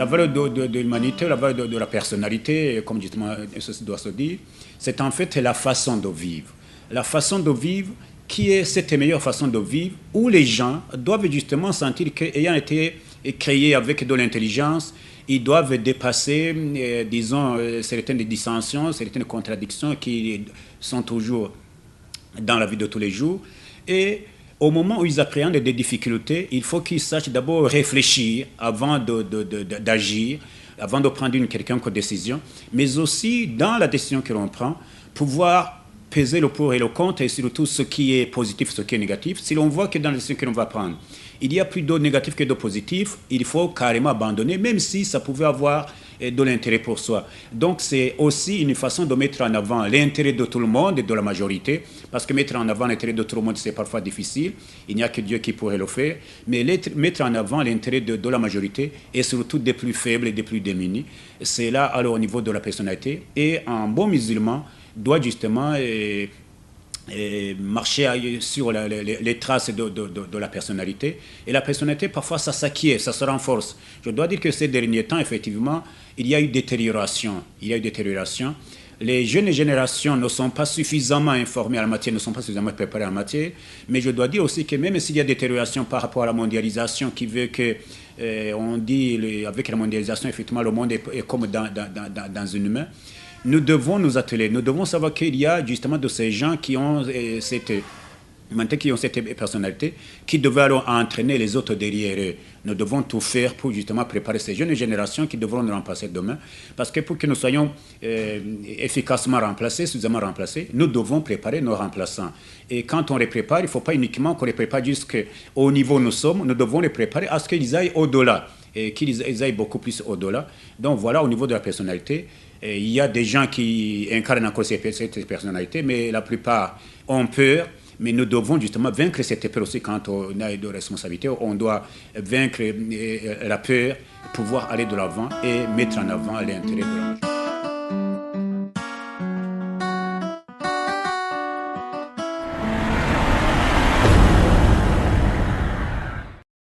La valeur de l'humanité, la valeur de la personnalité, comme justement ceci doit se dire, c'est en fait la façon de vivre. La façon de vivre qui est cette meilleure façon de vivre où les gens doivent justement sentir qu'ayant été créés avec de l'intelligence, ils doivent dépasser, disons, certaines dissensions, certaines contradictions qui sont toujours dans la vie de tous les jours. Et au moment où ils appréhendent des difficultés, il faut qu'ils sachent d'abord réfléchir avant d'agir, avant de prendre une quelconque décision, mais aussi dans la décision que l'on prend, pouvoir peser le pour et le contre et surtout ce qui est positif, ce qui est négatif. Si l'on voit que dans la décision que l'on va prendre, il y a plus de négatif que de positif, il faut carrément abandonner, même si ça pouvait avoir de l'intérêt pour soi. Donc c'est aussi une façon de mettre en avant l'intérêt de tout le monde et de la majorité, parce que mettre en avant l'intérêt de tout le monde, c'est parfois difficile, il n'y a que Dieu qui pourrait le faire, mais mettre en avant l'intérêt de la majorité et surtout des plus faibles et des plus démunis, c'est là alors au niveau de la personnalité. Et un bon musulman doit justement marcher sur les traces de la personnalité. Et la personnalité, parfois, ça s'acquiert, ça se renforce. Je dois dire que ces derniers temps, effectivement, il y a eu détérioration. Les jeunes générations ne sont pas suffisamment informées en la matière, ne sont pas suffisamment préparées en la matière. Mais je dois dire aussi que même s'il y a détérioration par rapport à la mondialisation qui veut que, on dit, avec la mondialisation, effectivement, le monde est comme dans une main. Nous devons nous atteler, nous devons savoir qu'il y a justement de ces gens qui ont cette personnalité, qui devaient alors entraîner les autres derrière eux. Nous devons tout faire pour justement préparer ces jeunes générations qui devront nous remplacer demain. Parce que pour que nous soyons efficacement remplacés, suffisamment remplacés, nous devons préparer nos remplaçants. Et quand on les prépare, il ne faut pas uniquement qu'on les prépare jusqu'au niveau où nous sommes, nous devons les préparer à ce qu'ils aillent au-delà, et qu'ils aillent beaucoup plus au-delà. Donc voilà, au niveau de la personnalité, il y a des gens qui incarnent encore cette personnalité, mais la plupart ont peur. Mais nous devons justement vaincre cette peur aussi quand on a de responsabilités. On doit vaincre la peur, pouvoir aller de l'avant et mettre en avant l'intérêt de la